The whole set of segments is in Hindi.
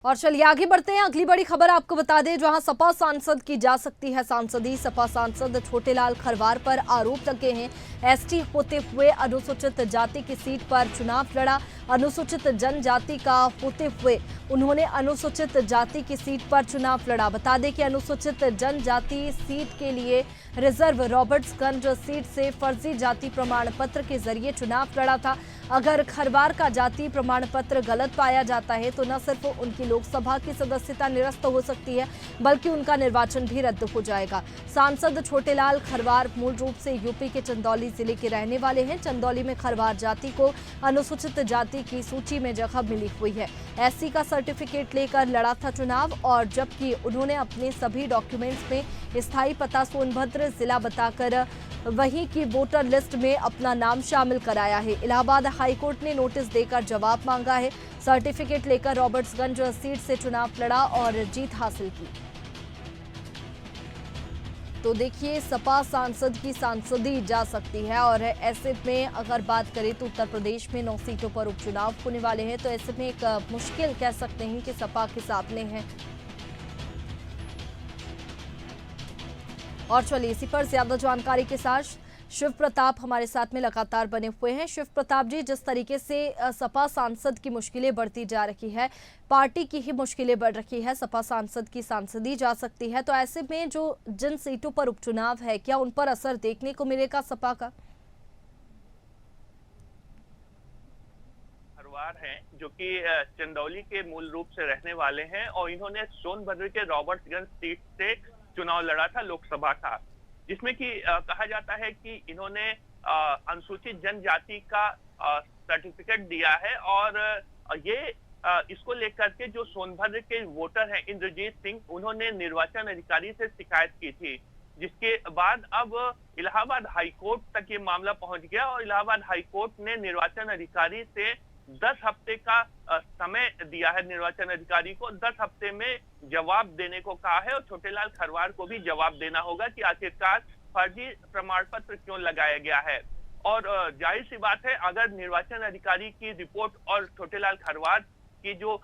और चलिए आगे बढ़ते हैं। अगली बड़ी खबर आपको बता दें, जहां सपा सांसद की जा सकती है सांसदी। सपा सांसद छोटेलाल खरवार पर आरोप लगे हैं। एसटी होते हुए अनुसूचित जाति की सीट पर चुनाव लड़ा। अनुसूचित जनजाति का होते हुए उन्होंने अनुसूचित जाति की सीट पर चुनाव लड़ा। बता दें कि अनुसूचित जनजाति सीट के लिए रिजर्व रॉबर्ट्सगंज सीट से फर्जी जाति प्रमाण पत्र के जरिए चुनाव लड़ा था। अगर खरवार का जाति प्रमाण पत्र गलत पाया जाता है तो न सिर्फ उनकी लोकसभा की सदस्यता निरस्त हो सकती है, बल्कि उनका निर्वाचन भी रद्द हो जाएगा। सांसद छोटेलाल खरवार मूल रूप से यूपी के चंदौली जिले के रहने वाले हैं। चंदौली में खरवार जाति को अनुसूचित जाति की सूची में जगह मिली हुई है। एससी का सर्टिफिकेट लेकर लड़ा था चुनाव, और जबकि उन्होंने अपने सभी डॉक्यूमेंट्स में स्थायी पता सोनभद्र जिला बताकर वहीं की वोटर लिस्ट में अपना नाम शामिल कराया है। इलाहाबाद हाईकोर्ट ने नोटिस देकर जवाब मांगा है। सर्टिफिकेट लेकर रॉबर्ट्सगंज सीट से चुनाव लड़ा और जीत हासिल की। तो देखिए, सपा सांसद की सांसदी जा सकती है, और ऐसे में अगर बात करें तो उत्तर प्रदेश में 9 सीटों पर उपचुनाव होने वाले हैं। तो ऐसे में एक मुश्किल कह सकते हैं कि सपा के सामने है। और चलिए इसी पर ज्यादा जानकारी के साथ शिव प्रताप हमारे साथ में लगातार बने हुए हैं। शिव प्रताप जी, जिस तरीके से सपा सांसद की मुश्किलें बढ़ती जा रही है, पार्टी की ही मुश्किलें बढ़ रही है, सपा सांसद की सांसदी जा सकती है, तो ऐसे में जो जिन सीटों पर उपचुनाव है, क्या उन पर असर देखने को मिलेगा सपा का? हैं जो कि चंदौली के मूल रूप से रहने वाले हैं, और इन्होंने सोनभद्र के रॉबर्ट्सगंज सीट से चुनाव लड़ा था लोकसभा का, जिसमें कि कहा जाता है कि इन्होंने अनुसूचित जनजाति का सर्टिफिकेट दिया है। और ये इसको लेकर के जो सोनभद्र के वोटर हैं इंद्रजीत सिंह, उन्होंने निर्वाचन अधिकारी से शिकायत की थी, जिसके बाद अब इलाहाबाद हाईकोर्ट तक ये मामला पहुंच गया, और इलाहाबाद हाईकोर्ट ने निर्वाचन अधिकारी से 10 हफ्ते का समय दिया है। निर्वाचन अधिकारी को 10 हफ्ते में जवाब देने को कहा है, और छोटेलाल खरवार को भी जवाब देना होगा कि आखिरकार फर्जी प्रमाण पत्र क्यों लगाया गया है। और जाहिर सी बात है, अगर निर्वाचन अधिकारी की रिपोर्ट और छोटेलाल खरवार की जो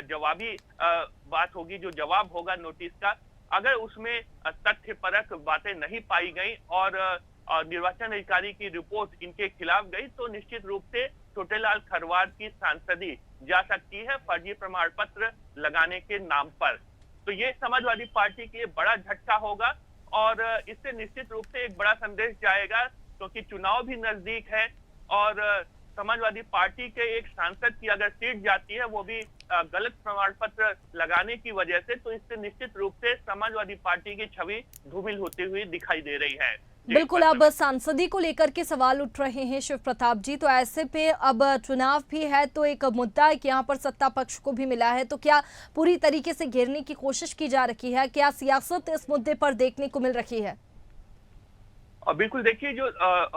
जवाबी बात होगी, जो जवाब होगा नोटिस का, अगर उसमें तथ्यपरक बातें नहीं पाई गई और निर्वाचन अधिकारी की रिपोर्ट इनके खिलाफ गई, तो निश्चित रूप से छोटेलाल खरवार की सांसदी जा सकती है फर्जी प्रमाण पत्र लगाने के नाम पर। तो ये समाजवादी पार्टी के लिए बड़ा झटका होगा, और इससे निश्चित रूप से एक बड़ा संदेश जाएगा, क्योंकि चुनाव भी नजदीक है, और समाजवादी पार्टी के एक सांसद की अगर सीट जाती है, वो भी गलत प्रमाण पत्र लगाने की वजह से, तो इससे निश्चित रूप से समाजवादी पार्टी की छवि धूमिल होती हुई दिखाई दे रही है। बिल्कुल, अब सांसदी को लेकर के सवाल उठ रहे हैं शिव प्रताप जी, तो ऐसे पे अब चुनाव भी है, तो एक मुद्दा है कि यहाँ पर सत्ता पक्ष को भी मिला है, तो क्या पूरी तरीके से घेरने की कोशिश की जा रही है? क्या सियासत इस मुद्दे पर देखने को मिल रही है? बिल्कुल, देखिए, जो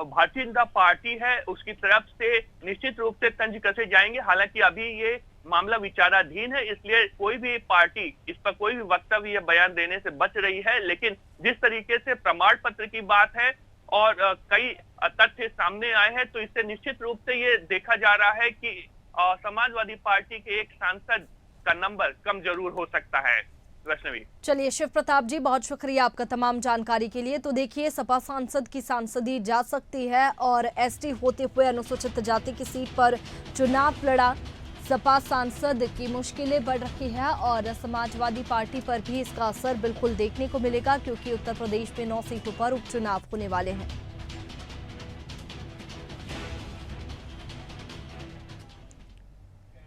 भारतीय जनता पार्टी है उसकी तरफ से निश्चित रूप से तंज कसे जाएंगे। हालांकि अभी ये मामला विचाराधीन है, इसलिए कोई भी पार्टी इस पर कोई भी वक्तव्य या बयान देने से बच रही है। लेकिन जिस तरीके से प्रमाण पत्र की बात है और कई तथ्य सामने आए हैं, तो इससे निश्चित रूप से ये देखा जा रहा है कि समाजवादी पार्टी के एक सांसद का नंबर कम जरूर हो सकता है। वैष्णवी, चलिए शिव प्रताप जी, बहुत शुक्रिया आपका तमाम जानकारी के लिए। तो देखिए, सपा सांसद की सांसदी जा सकती है, और एसटी होते हुए अनुसूचित जाति की सीट पर चुनाव लड़ा सपा सांसद की मुश्किलें बढ़ रही है, और समाजवादी पार्टी पर भी इसका असर बिल्कुल देखने को मिलेगा, क्योंकि उत्तर प्रदेश में 9 सीटों पर उपचुनाव होने वाले हैं।